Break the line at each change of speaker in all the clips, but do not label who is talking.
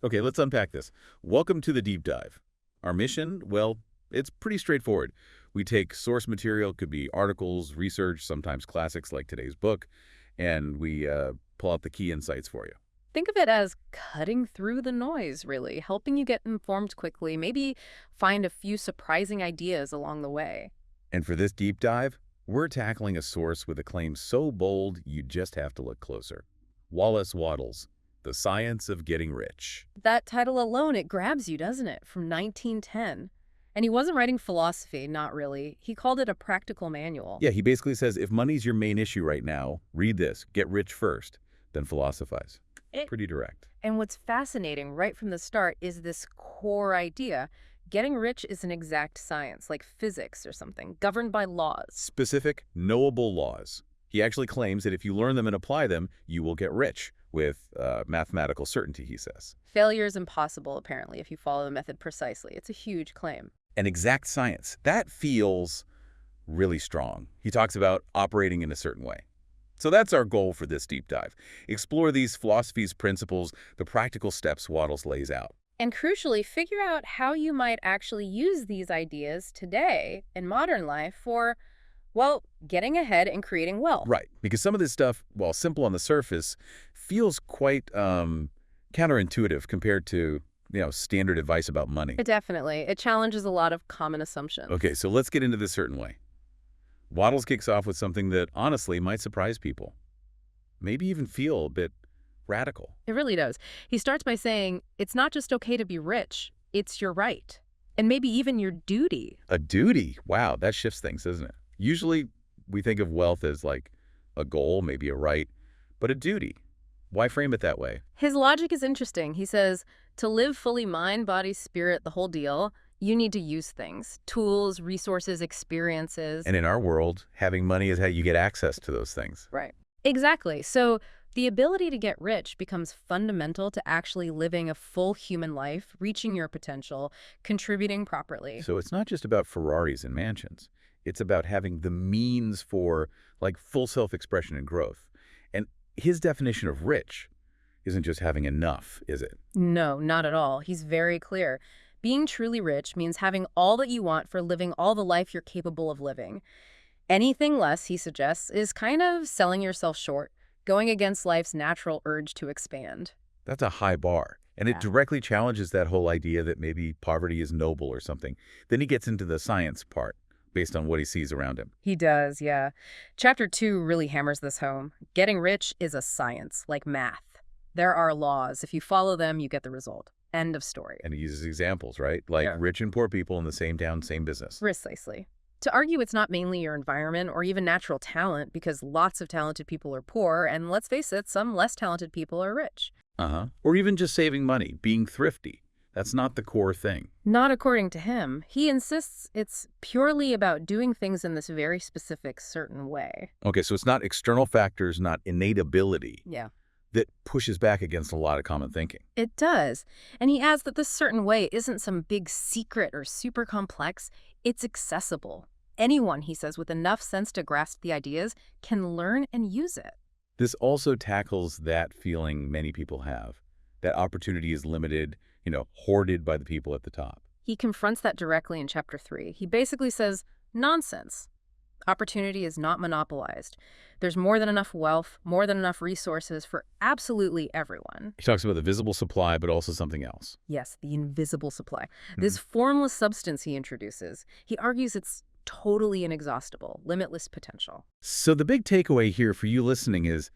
Okay, let's unpack this. Welcome to the deep dive. Our mission, well, it's pretty straightforward. We take source material, could be articles, research, sometimes classics like today's book, and we pull out the key insights for you.
Think of it as cutting through the noise, really, helping you get informed quickly, maybe find a few surprising ideas along the way.
And for this deep dive, we're tackling a source with a claim so bold you just have to look closer. Wattles, The Science of Getting Rich.
That title alone, it grabs you, doesn't it? From 1910. And he wasn't writing philosophy, not really. He called it a practical manual.
Yeah, he basically says if money's your main issue right now, read this, get rich first, then philosophize.
It,
Pretty direct.
and what's fascinating right from the start is this core idea. Getting rich is an exact science, like physics or something, governed by laws.
Specific, knowable laws. He actually claims that if you learn them and apply them, you will get rich with mathematical certainty, he says.
Failure is impossible, apparently, if you follow the method precisely. It's a huge claim.
An exact science. That feels really strong. He talks about operating in a certain way. So that's our goal for this deep dive. Explore these philosophies, principles, the practical steps Wattles lays out.
And crucially, figure out how you might actually use these ideas today in modern life for, well, getting ahead and creating wealth.
Right, because some of this stuff, while simple on the surface, feels quite counterintuitive compared to, standard advice about money.
Definitely. It challenges a lot of common assumptions.
Okay, so let's get into this certain way. Wattles kicks off with something that honestly might surprise people. Maybe even feel a bit radical.
It really does. He starts by saying, it's not just okay to be rich, it's your right. And maybe even your duty.
A duty. Wow, that shifts things, doesn't it? Usually we think of wealth as like a goal, maybe a right, but a duty. Why frame it that way?
His logic is interesting. He says, to live fully mind, body, spirit, the whole deal, you need to use things, tools, resources, experiences.
And in our world, having money is how you get access to those things.
Right. Exactly. So the ability to get rich becomes fundamental to actually living a full human life, reaching your potential, contributing properly.
So it's not just about Ferraris and mansions. It's about having the means for like full self-expression and growth. And his definition of rich isn't just having enough, is it?
No, not at all. He's very clear. Being truly rich means having all that you want for living all the life you're capable of living. Anything less, he suggests, is kind of selling yourself short, going against life's natural urge to expand.
That's a high bar. And it directly challenges that whole idea that maybe poverty is noble or something. Then he gets into the science part based on what he sees around him.
He does, yeah. Chapter 2 really hammers this home. Getting rich is a science, like math. There are laws. If you follow them, you get the result. End of story.
And he uses examples, right? Like rich and poor people in the same town, same business.
Precisely. To argue it's not mainly your environment or even natural talent, because lots of talented people are poor, and let's face it, some less talented people are rich.
Or even just saving money, being thrifty. That's not the core thing.
Not according to him. He insists it's purely about doing things in this very specific, certain way.
Okay, so it's not external factors, not innate ability.
Yeah.
That pushes back against a lot of common thinking.
It does. And he adds that this certain way isn't some big secret or super complex. It's accessible. Anyone, he says, with enough sense to grasp the ideas can learn and use it.
This also tackles that feeling many people have, that opportunity is limited, hoarded by the people at the top.
He confronts that directly in Chapter 3. He basically says, nonsense. Opportunity is not monopolized. There's more than enough wealth, more than enough resources for absolutely everyone.
He talks about the visible supply, but also something else.
Yes, the invisible supply. This formless substance he introduces, he argues it's totally inexhaustible, limitless potential.
So the big takeaway here for you listening is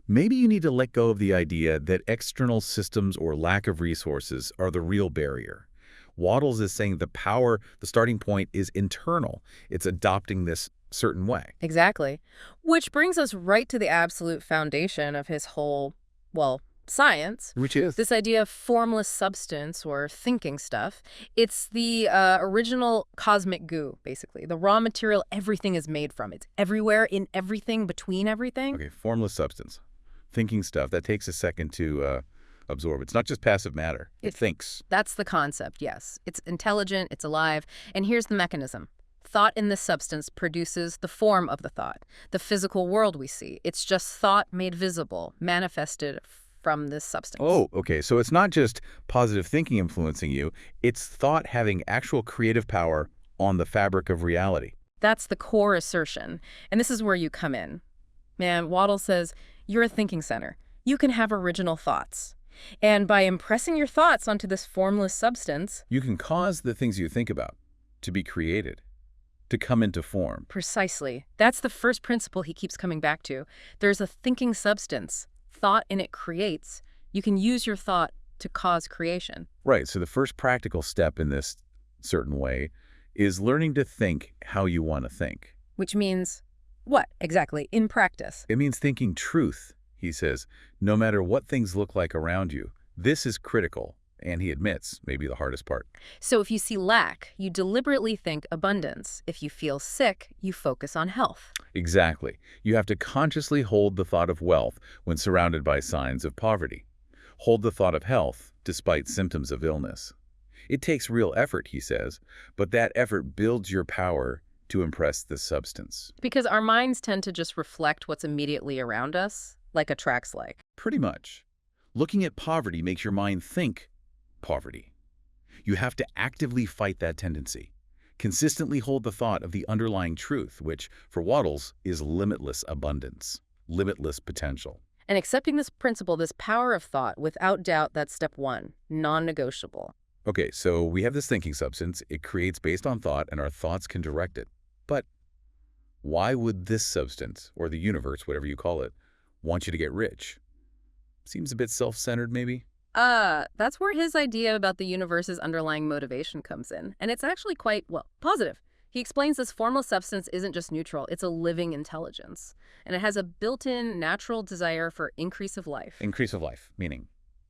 maybe you need to let go of the idea that external systems or lack of resources are the real barrier. Wattles is saying the starting point is internal. It's adopting this certain way.
Exactly. Which brings us right to the absolute foundation of his whole, science.
Which is?
This idea of formless substance or thinking stuff. It's the original cosmic goo, basically. The raw material everything is made from. It's everywhere, in everything, between everything.
Okay, formless substance. Thinking stuff. That takes a second to absorb. It's not just passive matter. It thinks.
That's the concept, yes. It's intelligent, it's alive. And here's the mechanism. Thought in this substance produces the form of the thought, the physical world we see. It's just thought made visible, manifested from this substance.
Oh, okay. So it's not just positive thinking influencing you, it's thought having actual creative power on the fabric of reality.
That's the core assertion. And this is where you come in. Man, Waddle says, you're a thinking center. You can have original thoughts. And by impressing your thoughts onto this formless substance,
You can cause the things you think about to be created, to come into form.
precisely, that's the first principle he keeps coming back to. There's a thinking substance. Thought in it creates. You can use your thought to cause creation.
Right. So the first practical step in this certain way is learning to think how you want to think.
Which means what, exactly, in practice?
It means thinking truth, he says, no matter what things look like around you. This is critical, and he admits, maybe the hardest part.
So if you see lack, you deliberately think abundance. If you feel sick, you focus on health.
Exactly. You have to consciously hold the thought of wealth when surrounded by signs of poverty. Hold the thought of health despite symptoms of illness. It takes real effort, he says, but that effort builds your power to impress the substance.
Because our minds tend to just reflect what's immediately around us, like attracts like.
Pretty much. Looking at poverty makes your mind think poverty. You have to actively fight that tendency. Consistently hold the thought of the underlying truth, which, for Wattles, is limitless abundance, limitless potential.
And accepting this principle, this power of thought, without doubt, that's step one, non-negotiable.
Okay, so we have this thinking substance. It creates based on thought, and our thoughts can direct it. But why would this substance, or the universe, whatever you call it, want you to get rich? Seems a bit self-centered, maybe?
That's where his idea about the universe's underlying motivation comes in. And it's actually quite, well, positive. He explains this formless substance isn't just neutral, it's a living intelligence. And it has a built-in natural desire for increase of life.
Increase of life, meaning?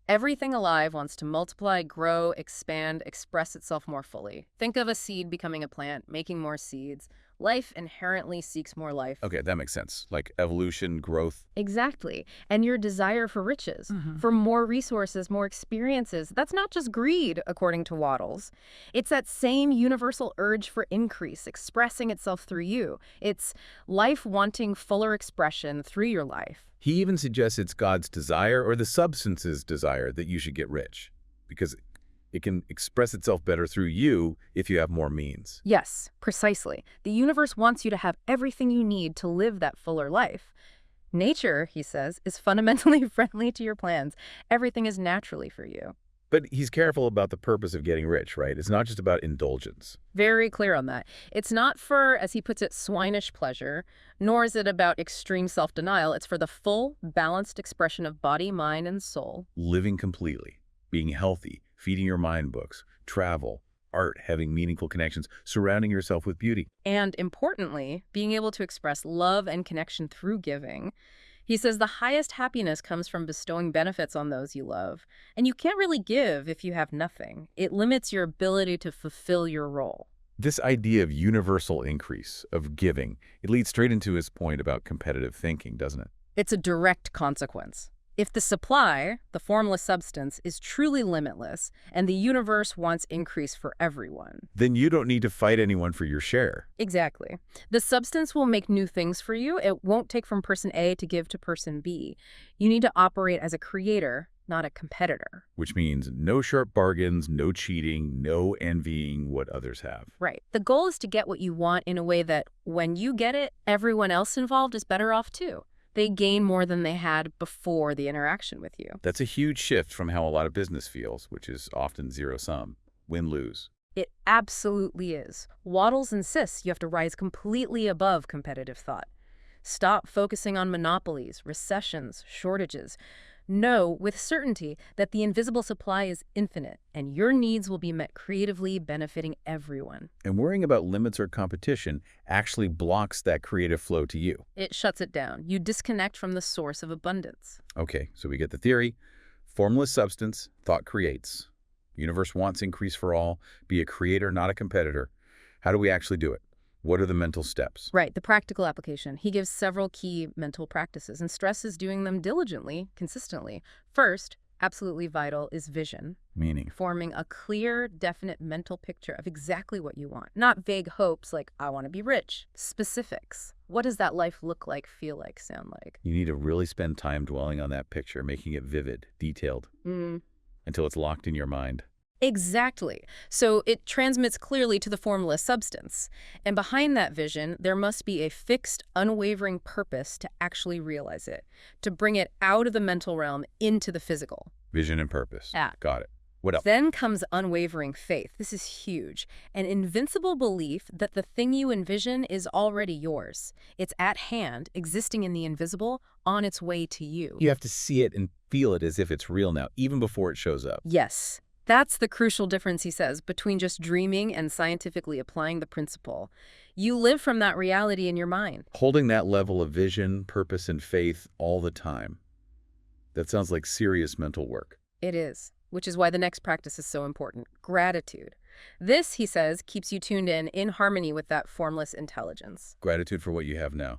Everything alive wants to multiply, grow, expand, express itself more fully. Think of a seed becoming a plant, making more seeds. Life inherently seeks more life.
Okay, that makes sense. Like evolution, growth.
Exactly. And your desire for riches, for more resources, more experiences, that's not just greed, according to Wattles. It's that same universal urge for increase, expressing itself through you. It's life wanting fuller expression through your life.
He even suggests it's God's desire or the substance's desire that you should get rich, because it can express itself better through you if you have more means.
Yes, precisely. The universe wants you to have everything you need to live that fuller life. Nature, he says, is fundamentally friendly to your plans. Everything is naturally for you.
But he's careful about the purpose of getting rich, right? It's not just about indulgence.
Very clear on that. It's not for, as he puts it, swinish pleasure, nor is it about extreme self-denial. It's for the full, balanced expression of body, mind, and soul.
Living completely, being healthy, feeding your mind books, travel, art, having meaningful connections, surrounding yourself with beauty.
And importantly, being able to express love and connection through giving. He says the highest happiness comes from bestowing benefits on those you love. And you can't really give if you have nothing. It limits your ability to fulfill your role.
This idea of universal increase, of giving, it leads straight into his point about competitive thinking, doesn't it?
It's a direct consequence. If the supply, the formless substance, is truly limitless, and the universe wants increase for everyone.
Then you don't need to fight anyone for your share.
Exactly. The substance will make new things for you. It won't take from person A to give to person B. You need to operate as a creator, not a competitor.
Which means no sharp bargains, no cheating, no envying what others have.
Right. The goal is to get what you want in a way that when you get it, everyone else involved is better off too. They gain more than they had before the interaction with you.
That's a huge shift from how a lot of business feels, which is often zero-sum, win-lose.
It absolutely is. Wattles insists you have to rise completely above competitive thought. Stop focusing on monopolies, recessions, shortages. Know with certainty that the invisible supply is infinite, and your needs will be met creatively, benefiting everyone.
And worrying about limits or competition actually blocks that creative flow to you.
It shuts it down. You disconnect from the source of abundance.
Okay, so we get the theory. Formless substance, thought creates. Universe wants increase for all. Be a creator, not a competitor. How do we actually do it? What are the mental steps?
Right, the practical application. He gives several key mental practices and stresses doing them diligently, consistently. First, absolutely vital is vision.
Meaning,
Forming a clear, definite mental picture of exactly what you want. Not vague hopes like, I want to be rich. Specifics. What does that life look like, feel like, sound like?
you need to really spend time dwelling on that picture, making it vivid, detailed, until it's locked in your mind.
Exactly. So it transmits clearly to the formless substance. And behind that vision, there must be a fixed, unwavering purpose to actually realize it, to bring it out of the mental realm into the physical.
Vision and purpose.
Yeah.
Got it. What else?
Then comes unwavering faith. This is huge. An invincible belief that the thing you envision is already yours. It's at hand, existing in the invisible, on its way to you.
You have to see it and feel it as if it's real now, even before it shows up.
Yes. That's the crucial difference, he says, between just dreaming and scientifically applying the principle. You live from that reality in your mind.
Holding that level of vision, purpose, and faith all the time. That sounds like serious mental work.
It is, which is why the next practice is so important. Gratitude. This, he says, keeps you tuned in harmony with that formless intelligence.
Gratitude for what you have now,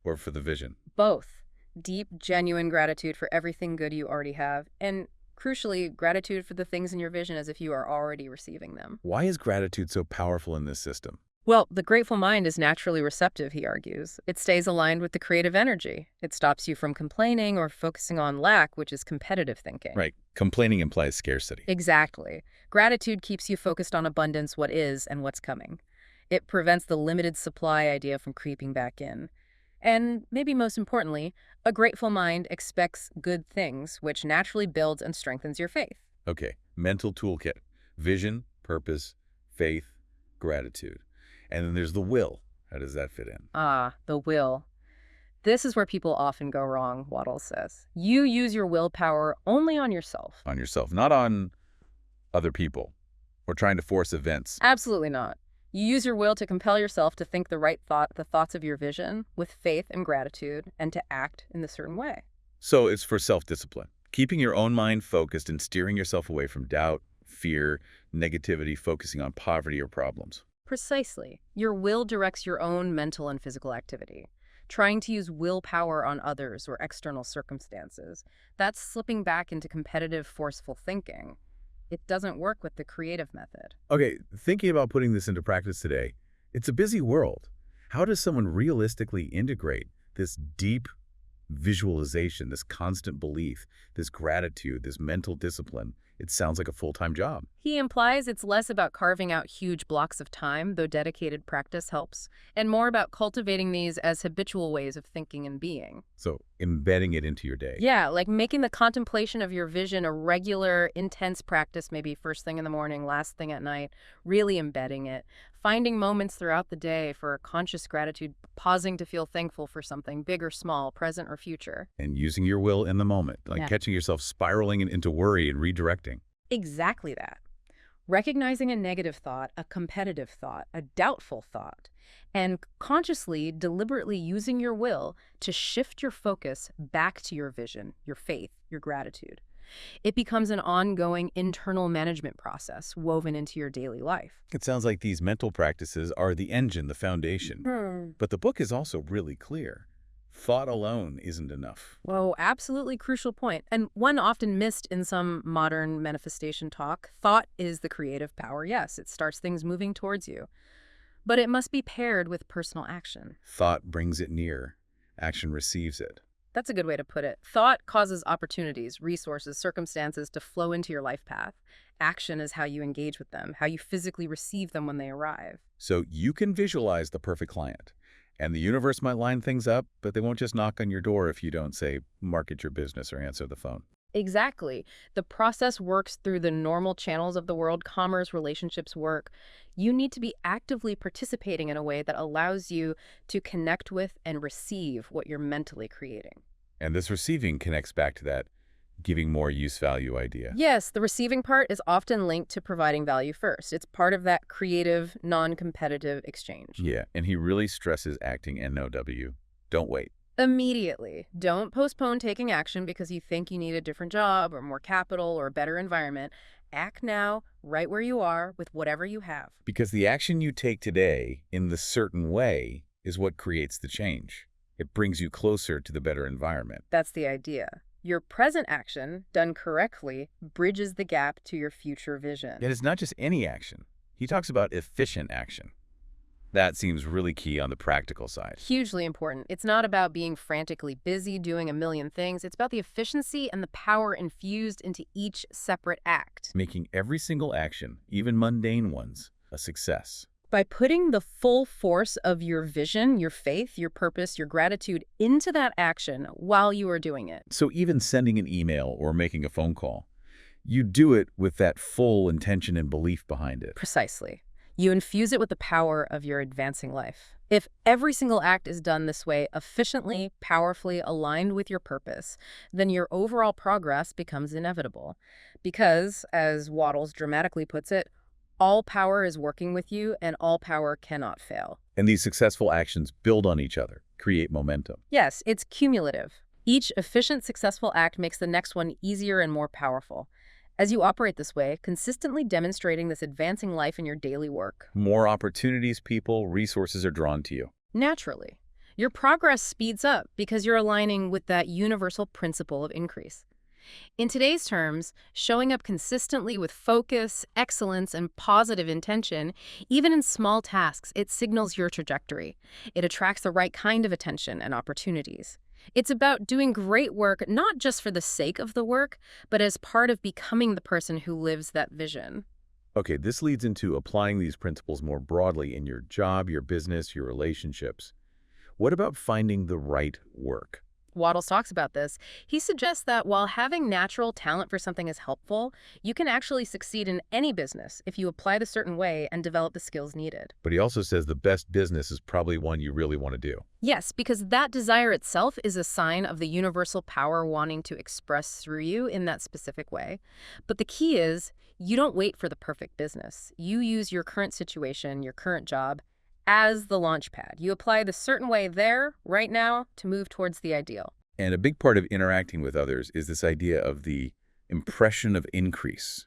or for the vision.
Both. Deep, genuine gratitude for everything good you already have, and crucially, gratitude for the things in your vision as if you are already receiving them.
Why is gratitude so powerful in this system?
Well, the grateful mind is naturally receptive, he argues. It stays aligned with the creative energy. It stops you from complaining or focusing on lack, which is competitive thinking.
Right. Complaining implies scarcity.
Exactly. Gratitude keeps you focused on abundance, what is, and what's coming. It prevents the limited supply idea from creeping back in. And maybe most importantly, a grateful mind expects good things, which naturally builds and strengthens your faith.
Okay. Mental toolkit. Vision, purpose, faith, gratitude. And then there's the will. How does that fit in?
Ah, the will. This is where people often go wrong, Wattles says. You use your willpower only on yourself.
On yourself, not on other people or trying to force events.
Absolutely not. You use your will to compel yourself to think the right thought, the thoughts of your vision, with faith and gratitude, and to act in a certain way.
So it's for self-discipline. Keeping your own mind focused and steering yourself away from doubt, fear, negativity, focusing on poverty or problems.
Precisely. Your will directs your own mental and physical activity. Trying to use willpower on others or external circumstances, that's slipping back into competitive, forceful thinking. It doesn't work with the creative method.
Okay, thinking about putting this into practice today, it's a busy world. How does someone realistically integrate this deep visualization, this constant belief, this gratitude, this mental discipline? It sounds like a full-time job.
He implies it's less about carving out huge blocks of time, though dedicated practice helps, and more about cultivating these as habitual ways of thinking and being.
So embedding it into your day.
Yeah, like making the contemplation of your vision a regular, intense practice, maybe first thing in the morning, last thing at night, really embedding it. Finding moments throughout the day for conscious gratitude, pausing to feel thankful for something big or small, present or future.
And using your will in the moment, like catching yourself spiraling into worry and redirecting.
Exactly that. Recognizing a negative thought, a competitive thought, a doubtful thought, and consciously, deliberately using your will to shift your focus back to your vision, your faith, your gratitude. It becomes an ongoing internal management process woven into your daily life.
It sounds like these mental practices are the engine, the foundation. But the book is also really clear. Thought alone isn't enough.
Whoa, absolutely crucial point. And one often missed in some modern manifestation talk. Thought is the creative power. Yes, it starts things moving towards you. But it must be paired with personal action.
Thought brings it near. Action receives it.
That's a good way to put it. Thought causes opportunities, resources, circumstances to flow into your life path. Action is how you engage with them, how you physically receive them when they arrive.
So you can visualize the perfect client. And the universe might line things up, but they won't just knock on your door if you don't, say, market your business or answer the phone.
Exactly. The process works through the normal channels of the world, commerce, relationships, work. You need to be actively participating in a way that allows you to connect with and receive what you're mentally creating.
And this receiving connects back to that giving more use value idea.
Yes, the receiving part is often linked to providing value first. It's part of that creative, non-competitive exchange.
Yeah, and he really stresses acting NOW. Don't wait.
Immediately. Don't postpone taking action because you think you need a different job or more capital or a better environment. Act now, right where you are, with whatever you have.
Because the action you take today in the certain way is what creates the change. It brings you closer to the better environment.
That's the idea. Your present action, done correctly, bridges the gap to your future vision.
Yet it's not just any action. He talks about efficient action. That seems really key on the practical side.
Hugely important. It's not about being frantically busy doing a million things. It's about the efficiency and the power infused into each separate act.
Making every single action, even mundane ones, a success.
By putting the full force of your vision, your faith, your purpose, your gratitude into that action while you are doing it.
So even sending an email or making a phone call, you do it with that full intention and belief behind it.
Precisely. You infuse it with the power of your advancing life. If every single act is done this way, efficiently, powerfully aligned with your purpose, then your overall progress becomes inevitable. Because, as Wattles dramatically puts it, all power is working with you and all power cannot fail.
And these successful actions build on each other, create momentum.
Yes, it's cumulative. Each efficient, successful act makes the next one easier and more powerful. As you operate this way, consistently demonstrating this advancing life in your daily work.
More opportunities, people, resources are drawn to you.
Naturally, your progress speeds up because you're aligning with that universal principle of increase. In today's terms, showing up consistently with focus, excellence, and positive intention, even in small tasks, it signals your trajectory. It attracts the right kind of attention and opportunities. It's about doing great work, not just for the sake of the work, but as part of becoming the person who lives that vision.
Okay, this leads into applying these principles more broadly in your job, your business, your relationships. What about finding the right work?
Wattles talks about this. He suggests that while having natural talent for something is helpful, you can actually succeed in any business if you apply the certain way and develop the skills needed.
But he also says the best business is probably one you really want to do.
Yes, because that desire itself is a sign of the universal power wanting to express through you in that specific way. But the key is, you don't wait for the perfect business. You use your current situation, your current job, as the launch pad. You apply the certain way there, right now, to move towards the ideal.
And a big part of interacting with others is this idea of the impression of increase.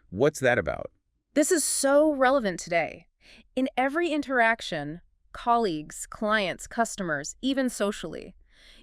What's that about?
This is so relevant today. In every interaction, colleagues, clients, customers, even socially,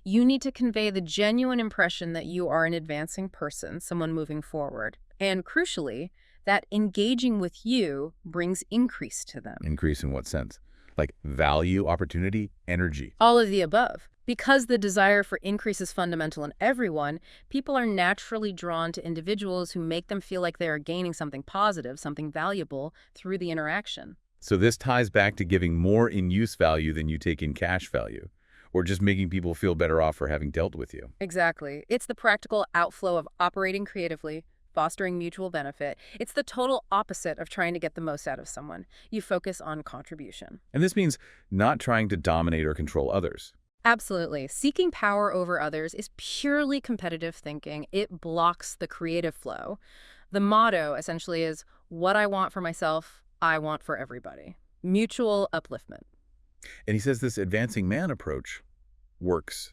you need to convey the genuine impression that you are an advancing person, someone moving forward. And crucially, that engaging with you brings increase to them.
Increase in what sense? Like value, opportunity, energy.
All of the above. Because the desire for increase is fundamental in everyone, people are naturally drawn to individuals who make them feel like they are gaining something positive, something valuable through the interaction.
So this ties back to giving more in-use value than you take in cash value, or just making people feel better off for having dealt with you.
Exactly. It's the practical outflow of operating creatively, fostering mutual benefit. It's the total opposite of trying to get the most out of someone. You focus on contribution.
And this means not trying to dominate or control others.
Absolutely. Seeking power over others is purely competitive thinking. It blocks the creative flow. The motto essentially is, what I want for myself, I want for everybody. Mutual upliftment.
And he says this advancing man approach works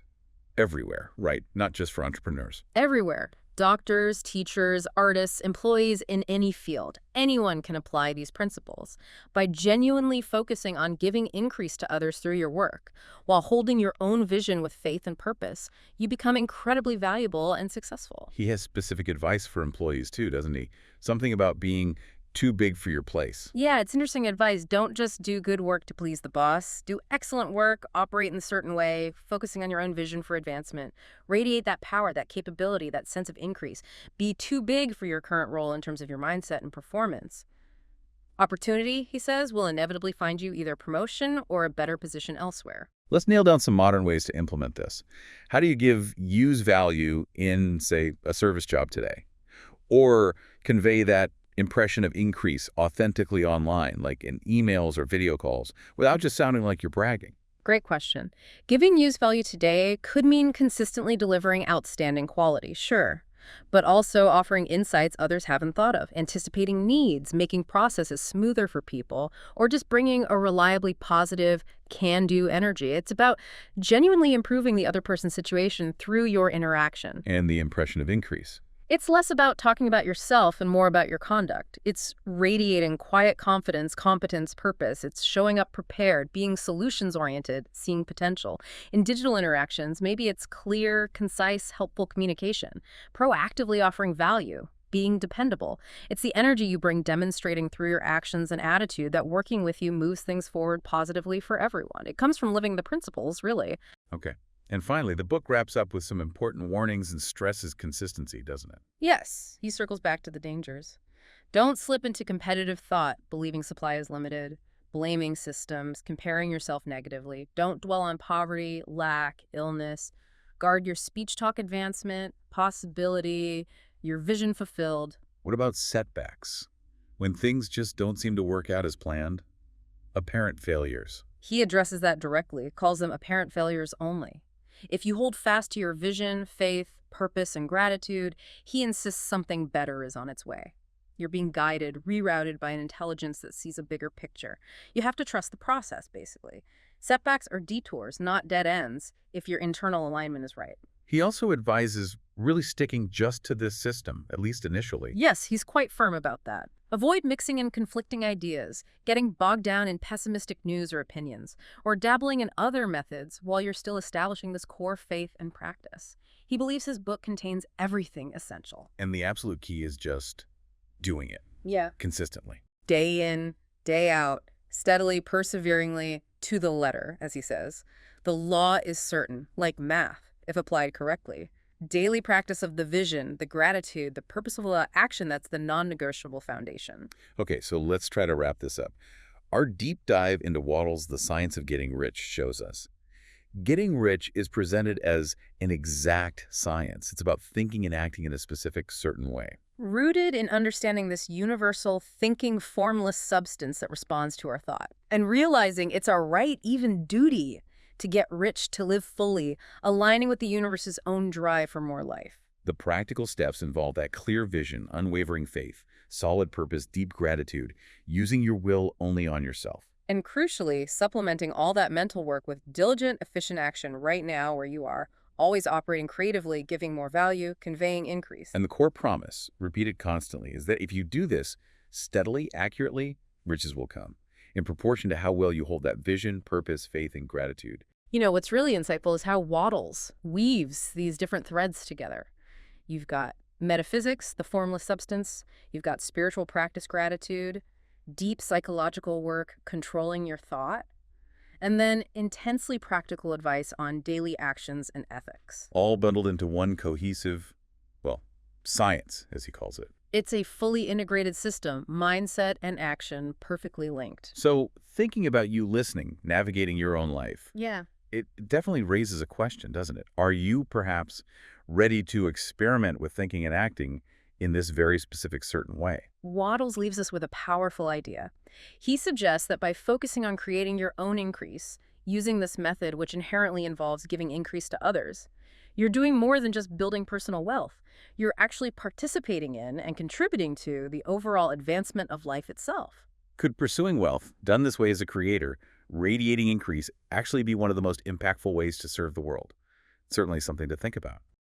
everywhere, right? Not just for entrepreneurs.
Everywhere. Doctors, teachers, artists, employees in any field. Anyone can apply these principles. By genuinely focusing on giving increase to others through your work, while holding your own vision with faith and purpose, you become incredibly valuable and successful.
He has specific advice for employees too, doesn't he? Something about being too big for your place.
Yeah, it's interesting advice. Don't just do good work to please the boss. Do excellent work, operate in a certain way, focusing on your own vision for advancement. Radiate that power, that capability, that sense of increase. Be too big for your current role in terms of your mindset and performance. Opportunity, he says, will inevitably find you either promotion or a better position elsewhere.
Let's nail down some modern ways to implement this. How do you use value in, say, a service job today? Or convey that impression of increase authentically online, like in emails or video calls, without just sounding like you're bragging?
Great question. Giving use value today could mean consistently delivering outstanding quality, sure, but also offering insights others haven't thought of, anticipating needs, making processes smoother for people, or just bringing a reliably positive, can-do energy. It's about genuinely improving the other person's situation through your interaction.
And the impression of increase.
It's less about talking about yourself and more about your conduct. It's radiating quiet confidence, competence, purpose. It's showing up prepared, being solutions-oriented, seeing potential. In digital interactions, maybe it's clear, concise, helpful communication, proactively offering value, being dependable. It's the energy you bring demonstrating through your actions and attitude that working with you moves things forward positively for everyone. It comes from living the principles, really.
Okay. And finally, the book wraps up with some important warnings and stresses consistency, doesn't it?
Yes, he circles back to the dangers. Don't slip into competitive thought, believing supply is limited, blaming systems, comparing yourself negatively. Don't dwell on poverty, lack, illness. Guard your speech talk advancement, possibility, your vision fulfilled.
What about setbacks? When things just don't seem to work out as planned? Apparent failures.
He addresses that directly, calls them apparent failures only. If you hold fast to your vision, faith, purpose, and gratitude, he insists something better is on its way. You're being guided, rerouted by an intelligence that sees a bigger picture. You have to trust the process, basically. Setbacks are detours, not dead ends, if your internal alignment is right.
He also advises really sticking just to this system, at least initially.
Yes, he's quite firm about that. Avoid mixing in conflicting ideas, getting bogged down in pessimistic news or opinions, or dabbling in other methods while you're still establishing this core faith and practice. He believes his book contains everything essential.
And the absolute key is just doing it.
Yeah.
Consistently.
Day in, day out, steadily, perseveringly, to the letter, as he says. The law is certain, like math, if applied correctly. Daily practice of the vision, the gratitude, the purposeful action, that's the non-negotiable foundation.
Okay, so let's try to wrap this up. Our deep dive into Wattles' The Science of Getting Rich shows us. Getting rich is presented as an exact science. It's about thinking and acting in a specific, certain way.
Rooted in understanding this universal, thinking, formless substance that responds to our thought. And realizing it's our right, even duty, to get rich, to live fully, aligning with the universe's own drive for more life.
The practical steps involve that clear vision, unwavering faith, solid purpose, deep gratitude, using your will only on yourself.
And crucially, supplementing all that mental work with diligent, efficient action right now where you are, always operating creatively, giving more value, conveying increase.
And the core promise, repeated constantly, is that if you do this steadily, accurately, riches will come, in proportion to how well you hold that vision, purpose, faith, and gratitude.
You know, what's really insightful is how Wattles weaves these different threads together. You've got metaphysics, the formless substance. You've got spiritual practice, gratitude, deep psychological work, controlling your thought, and then intensely practical advice on daily actions and ethics.
All bundled into one cohesive, well, science, as he calls it.
It's a fully integrated system, mindset and action perfectly linked.
So thinking about you listening, navigating your own life,
Yeah.
it definitely raises a question, doesn't it? Are you perhaps ready to experiment with thinking and acting in this very specific certain way?
Wattles leaves us with a powerful idea. He suggests that by focusing on creating your own increase, using this method which inherently involves giving increase to others, you're doing more than just building personal wealth. You're actually participating in and contributing to the overall advancement of life itself.
Could pursuing wealth, done this way as a creator, radiating increase, actually be one of the most impactful ways to serve the world? Certainly something to think about.